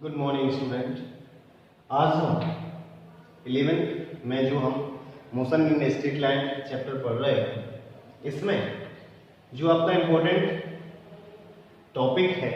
Good morning student. आज हम 11th में जो हम motion in straight line chapter पढ़ रहे हैं, इसमें जो आपका इम्पोर्टेंट टॉपिक है,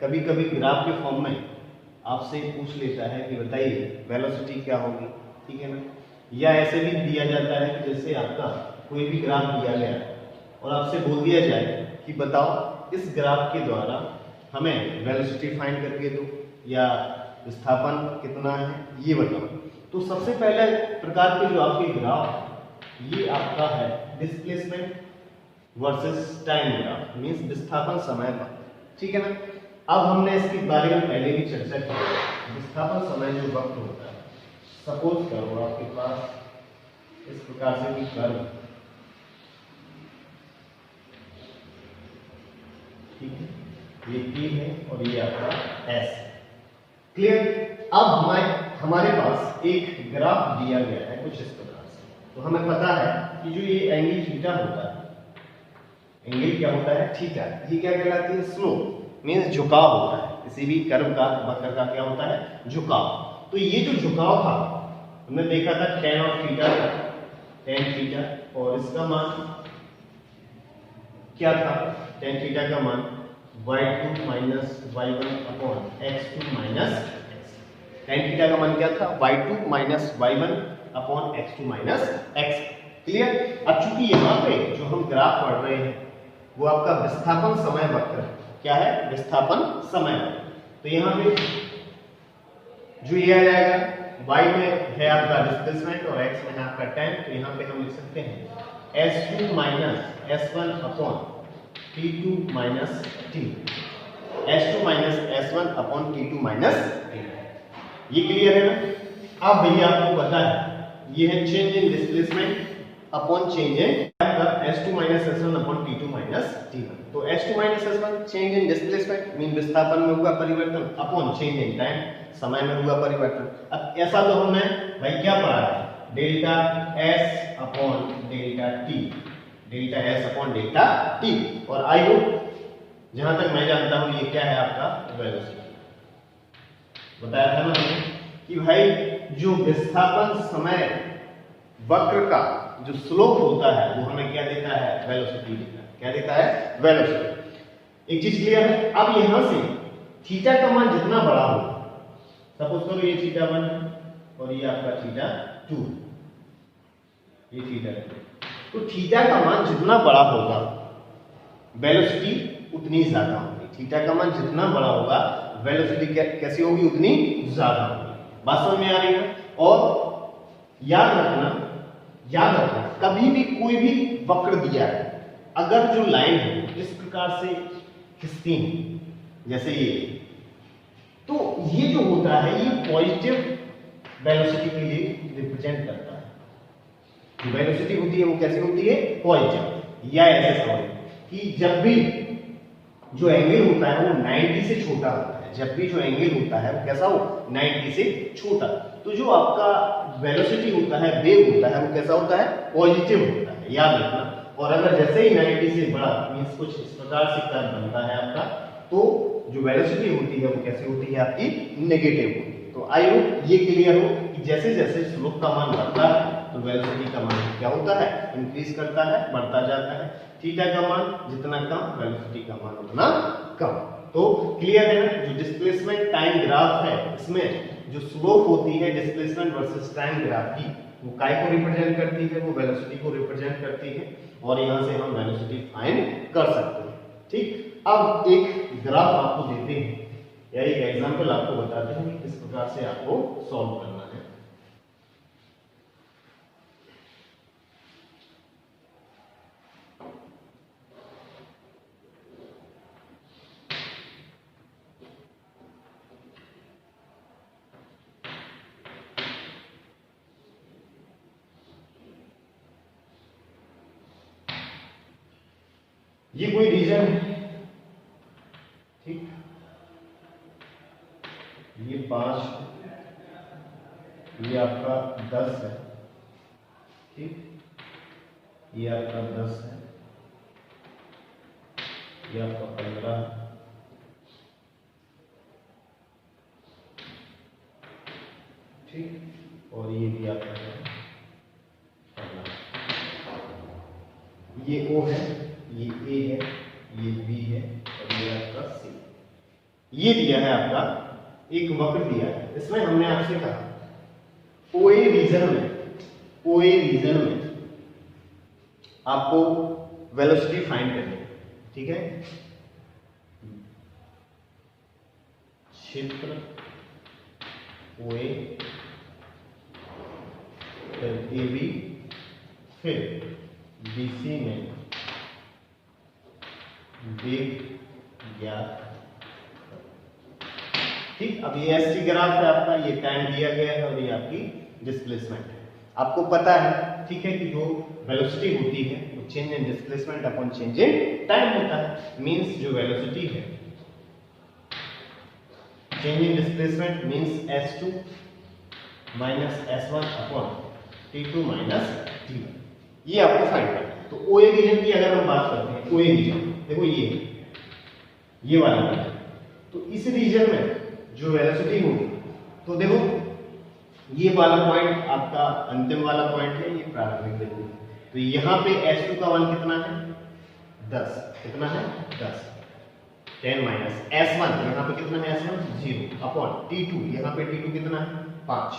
कभी कभी ग्राफ के फॉर्म में आपसे पूछ लेता है कि बताइए वेलोसिटी क्या होगी, ठीक है ना। या ऐसे भी दिया जाता है कि जैसे आपका कोई भी ग्राफ दिया गया और आपसे बोल दिया जाए कि बताओ इस ग्राफ के द्वारा हमें वेलोसिटी फाइंड करके दो या विस्थापन कितना है ये बताओ। तो सबसे पहले प्रकार के जो आपके ग्राफ, ये आपका है displacement versus time graph, means विस्थापन समय पर, ठीक है ना। अब हमने इसके बारे में पहले भी चर्चा की है। विस्थापन समय जो वक्त होता है, सपोज करो आपके पास इस प्रकार से कोई कर्व, ठीक है, ये P है और ये आपका S है। क्लियर। अब हमारे पास एक ग्राफ दिया गया है कुछ इस प्रकार से, तो हमें पता है कि जो ये एंगल थीटा होता है, एंगल क्या होता है, थीटा, ये क्या कहलाती है, स्लोप, मींस झुकाव होता है। किसी भी कर्व का, वक्र का क्या होता है, झुकाव। तो ये जो झुकाव था हमने देखा था tan of theta, tan theta, और इसका मान क्या था, tan थीटा का मान y2 minus y1 upon x2 minus x। tan theta का मान क्या था, y2 minus y1 upon x2 minus x। Clear. अब चूंकि यहाँ पे जो हम ग्राफ पढ़ रहे हैं वो आपका विस्थापन समय वक्र है। क्या है, विस्थापन समय वक्र। तो यहाँ पे जो ये आ जाएगा, y में है आपका डिस्प्लेसमेंट और x में है आपका टाइम, तो यहाँ पे हम लिख सकते हैं s2 minus s1 upon t2 minus t, s2 minus s1 upon t2 minus t। ये क्लियर है ना। अब भैया आपको पता है ये है change in displacement upon change in s2 minus s1 upon t2 minus t1। तो s2 minus s1 change in displacement mean विस्थापन में हुआ परिवर्तन, अपॉन चेंज इन टाइम, समय में हुआ परिवर्तन। अब ऐसा तो हमने भाई क्या पढ़ा है, delta s upon delta t, delta S upon delta T. और आई होप जहां तक मैं जानता हूं ये क्या है आपका वेलोसिटी। बताया था ना मैंने कि भाई जो विस्थापन समय वक्र का जो स्लोप होता है वो हमें क्या देता है, वेलोसिटी देता है। क्या देता है, वेलोसिटी। एक चीज क्लियर है। अब यहां से थीटा का मान जितना बड़ा हो, सपोज करो ये थीटा 1 और ये आपका थीटा 2, ये थीटा 2, तो थीटा का मान जितना बड़ा होगा वेलोसिटी उतनी ज्यादा होगी। थीटा का मान जितना बड़ा होगा वेलोसिटी कैसी होगी, उतनी ज्यादा होगी। बात समझ में आ रही है। और याद रखना कभी भी कोई भी वक्र दिया है, अगर जो लाइन है इस प्रकार से खिंचती है जैसे ये, तो ये जो होता है ये पॉजिटिव वेलोसिटी के लिए रिप्रेजेंट करता है। जो वेलोसिटी होती है वो कैसी होती है, पॉजिटिव। या ऐसे समझ कि जब भी जो एंगल होता है वो 90 से छोटा होता है, जब भी जो एंगल होता है वो कैसा हो, 90 से छोटा, तो जो आपका वेलोसिटी होता है, वेग होता है, वो कैसा होता है, पॉजिटिव होता है। याद रखना। और अगर जैसे ही 90 से बड़ा मींस कुछ इस प्रकार से कर्व बनता है आपका, तो जो वेलोसिटी होती है वो कैसी होती है, आपकी नेगेटिव होती है। तो आई होप ये क्लियर हो कि जैसे जैसे स्लोप का मान बढ़ता है तो वेलोसिटी का मान क्या होता है, इंक्रीज करता है, बढ़ता जाता है। थीटा का मान जितना कम, वेलोसिटी का मान उतना कम। तो क्लियर है ना। जो डिस्प्लेसमेंट टाइम ग्राफ है, इसमें जो स्लोप होती है डिस्प्लेसमेंट वर्सेस टाइम ग्राफ की, वो काय को रिप्रेजेंट करती है, वो वेलोसिटी को रिप्रेजेंट करती है, और यहां से हम वेलोसिटी फाइंड कर सकते हैं। ठीक। अब एक ग्राफ आपको देते हैं या एक एग्जांपल आपको बताते हैं कि किस प्रकार से आपको सॉल्व करना है। ये कोई रीजन है, ठीक, ये 5, ये आपका 10 है, ठीक, ये आपका 10 है, ये आपका 15 है, ठीक, और ये भी आपका है ये O है, ये A है, ये B है और ये आपका C। ये दिया है आपका एक वक्र दिया है, इसमें हमने आपसे कहा OA रीजन में आपको वेलोसिटी फाइंड करनी है, ठीक है। क्षेत्र OA फिर AB फिर BC में वेग ज्ञात। ठीक, अब ये ST ग्राफ है आपका, ये टाइम दिया गया है और ये आपकी डिस्प्लेसमेंट है। आपको पता है, ठीक है, कि जो वेलोसिटी होती है वो change in displacement upon change in time होता है। मींस जो वेलोसिटी है change in displacement means S2 minus S1 upon T2 minus T1, ये आपको फाइंड करना है। तो OA रीजन की अगर हम बात करते हैं, OA रीजन देखो ये वाला रीजन, तो इस रीजन में जो वेलोसिटी होगी, तो देखो ये वाला पॉइंट आपका अंतिम वाला पॉइंट है, ये प्रारंभिक बिंदु है। तो यहाँ पे S2 का मान कितना है 10, कितना है 10, 10 माइनस S1, यहाँ पे कितना है S1 0 अपॉन T2, यहाँ पे T2 कितना है 5।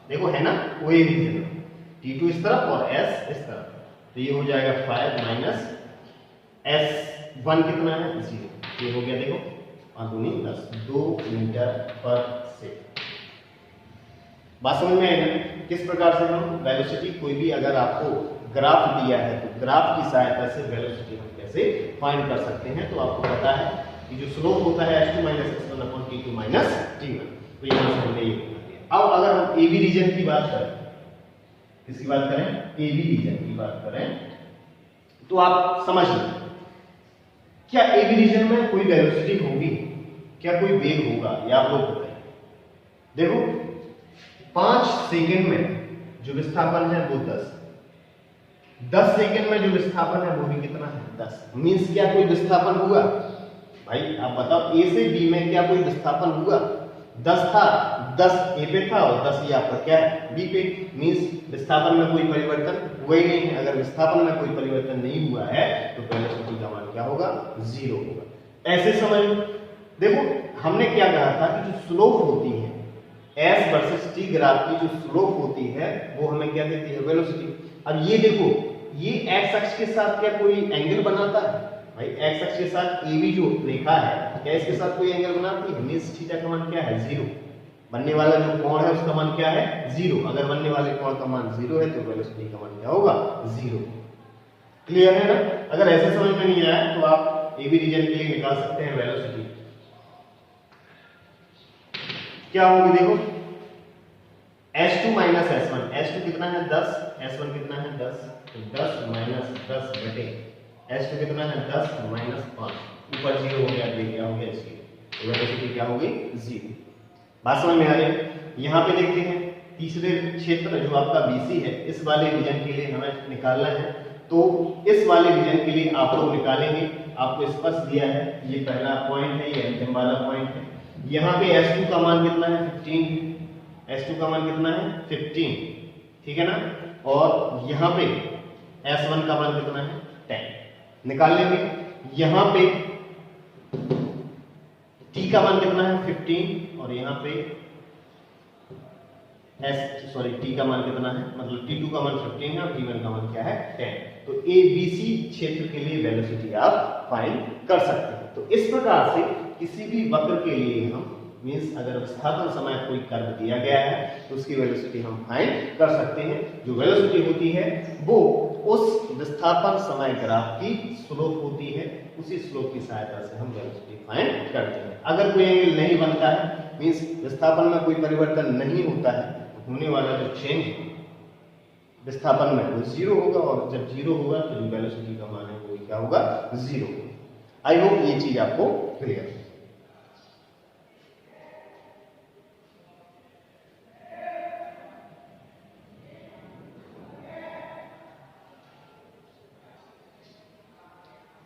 देखो है ना OA रीजन, T2 इस तरफ और S इस तरफ, तो ये हो जाएगा 5 माइनस S1 कितना है 0, ये हो गया देखो 5 दूनी 10, 2 मीटर पर सेकंड। बात समझ में आएगा किस प्रकार से हम वेलोसिटी, कोई भी अगर आपको ग्राफ दिया है तो ग्राफ की सहायता से वेलोसिटी हम कैसे फाइंड कर सकते हैं। तो आपको पता है कि जो स्लोप होता है S2 minus S1 upon T2 minus T1, तो यहाँ से हमने ये बना दिया। अब अगर हम AB रीजन की बात करें, किसकी बात करें, AB रीजन की बात करें, तो आप समझ लें क्या AB रीजन में कोई वेलोसिटी होगी, क्या कोई वेग होगा, या आप लोग बताइए। देखो 5 सेकंड में जो विस्थापन है वो 10 सेकंड में जो विस्थापन है वो भी कितना है 10। मींस क्या कोई विस्थापन हुआ भाई, आप बताओ A से B में क्या कोई विस्थापन हुआ, 10 था, 10 A पे था और 10 ये आपका क्या है B पे। मींस विस्थापन में कोई परिवर्तन हुआ ही नहीं है। अगर विस्थापन में कोई परिवर्तन नहीं हुआ है तो वेलोसिटी का मान क्या होगा 0 होगा। ऐसे समझ लो, देखो हमने क्या कहा था कि जो स्लोप होती है S वर्सेस T ग्राफ की जो स्लोप होती है वो हमें क्या देती है वेलोसिटी। अब ये देखो ये x अक्ष के साथ क्या कोई एंगल बनाता है भाई, x अक्ष के साथ AB जो रेखा है क्या इसके साथ कोई एंगल बनाती है। मींस थीटा का मान क्या है 0, बनने वाला जो कोण है उसका मान क्या है 0। अगर बनने वाले कोण का मान 0 है तो वेलोसिटी का मान क्या होगा 0। क्लियर है ना। अगर ऐसे समझ में नहीं आया तो आप AB रीजन के लिए निकाल सकते हैं वेलोसिटी क्या होगी। देखो S2 माइनस S1, S2 कितना है 10, S1 कितना है 10, तो 10 माइनस 10 बटे S2 कितना है 10 माइनस 5, ऊपर 0 हो गया, क्या हो गया 0, तो वेलोसिटी क्या होगी 0। बात समझ में आ रही है। यहाँ पे देखते हैं तीसरे क्षेत्र जो आपका BC है, इस वाले रीजन के लिए हमें निकालना है। तो इस वाले रीजन के लिए आप लोग निकालेंगे, आपको स्पष्ट दिया है, ये पहला पॉइंट है, ये अंतिम वाला पॉइंट है। यहाँ पे S2 का मान कितना है 15, S2 का मान कितना है 15, ठीक है ना। और यहाँ पे S1 का मान कितना है 10 निकाल लेंगे। यहाँ पे T का मान कितना है 15 और यहाँ पे T का मान कितना है, मतलब T2 का मान 15 है और T1 का मान क्या है 10। तो ABC क्षेत्र के लिए वेलोसिटी आप फाइंड कर सकते हैं। तो इस प्रकार से किसी भी वक्र के लिए हम मींस अगर विस्थापन समय कोई कर्व दिया गया है तो उसकी वेलोसिटी हम फाइंड कर सकते हैं। जो वेलोसिटी होती है वो उस विस्थापन समय ग्राफ की स्लोप होती है, उसी स्लोप की सहायता से हम वेलोसिटी फाइंड करते हैं। अगर कोई एंगल नहीं बनता है मींस विस्थापन में कोई परिवर्तन नहीं होता है, होने वाला जो चेंज विस्थापन में वो 0 होगा और जब 0 होगा तो जो वेलोसिटी का मान है वो क्या होगा 0 होगा। आई होप ये चीज आपको क्लियर है।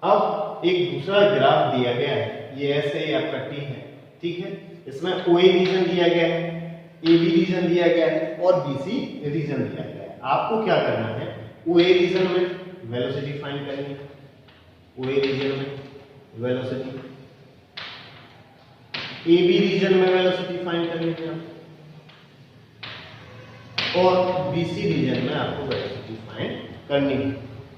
अब एक दूसरा ग्राफ दिया गया है, ये ऐसे आपका T है, ठीक है। इसमें OA रीजन दिया गया है, ए बी रीजन दिया गया है और बी सी रीजन दिया गया है। आपको क्या करना है, ओ ए रीजन में वेलोसिटी फाइंड करनी है, ओ ए रीजन में वेलोसिटी, ए बी रीजन में वेलोसिटी फाइंड करनी है और बी सी रीजन में आपको वेलोसिटी फाइंड करनी है।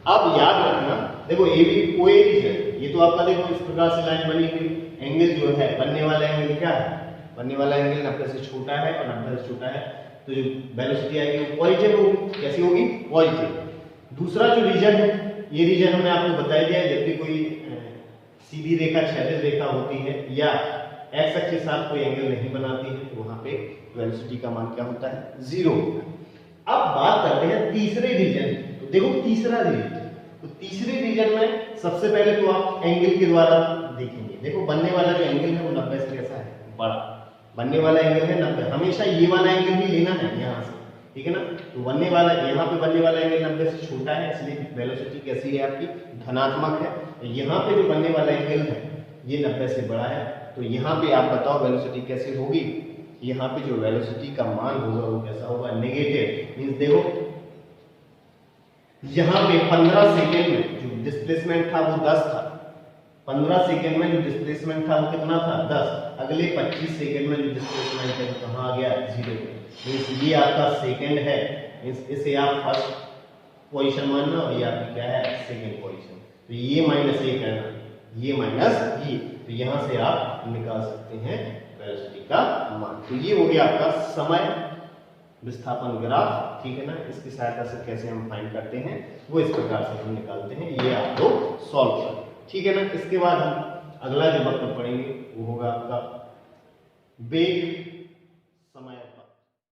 अब याद रखना, देखो A B O A reason, ये तो आपका देखो इस प्रकार से लाइन बनी हुई, एंगल जो है बनने वाला एंगल क्या है, बनने वाला एंगल 90 से छोटा है और 90 से छोटा है, तो जो वेलोसिटी आएगी वो पॉजिटिव होगी। कैसी होगी? पॉजिटिव। दूसरा जो रीजन है, ये रीजन हमने आपको बता दिया है, जब भी कोई सीधी रेखा क्षैतिज रेखा होती है या एक्स अक्ष के साथ कोई एंगल नहीं बनाती है, वहां पे वेलोसिटी का मान क्या होता है? 0। अब बात करते हैं तीसरे रीजन। तो देखो तीसरा रीजन, तो तीसरे रीजन में सबसे पहले तो आप एंगल के द्वारा देखेंगे। देखो बनने वाला जो एंगल है वो 90 से कैसा है? बड़ा। बनने वाला एंगल है 90, हमेशा ये वाला एंगल भी लेना है यहाँ से, ठीक है ना। तो बनने वाला, यहाँ पे बनने वाला एंगल 90 से छोटा है, इसलिए वेलोसिटी कैसी है आपकी? धनात्मक है। यहाँ पे जो बनने वाला एंगल है ये 90 से बड़ा है, तो यहाँ पे आप बताओ वेलोसिटी कैसी होगी? यहाँ पे जो वेलोसिटी का मान होगा वो कैसा होगा? नेगेटिव। मींस देखो यहाँ पे 15 सेकेंड में जो डिस्प्लेसमेंट था वो 10 था, 15 सेकेंड में जो डिस्प्लेसमेंट था वो कितना था? 10। अगले 25 सेकेंड में जो डिस्प्लेसमेंट है वो कहाँ आ गया? 0। मींस ये आपका सेकेंड है, मींस इसे आप फर्स्ट पोजीशन मानना और ये आपकी क्या है? Second position. तो ये माइनस ये करना, ये माइनस ये, तो यहां से आप निकाल सकते हैं वेलोसिटी का मान। तो ये हो गया आपका समय विस्थापन ग्राफ, ठीक है ना। इसकी सहायता से कैसे हम फाइंड करते हैं वो इस प्रकार से हम निकालते हैं। ये आप लोग सॉल्व करें, ठीक है ना। इसके बाद हम अगला जो वक्र पढ़ेंगे वो होगा आपका वेग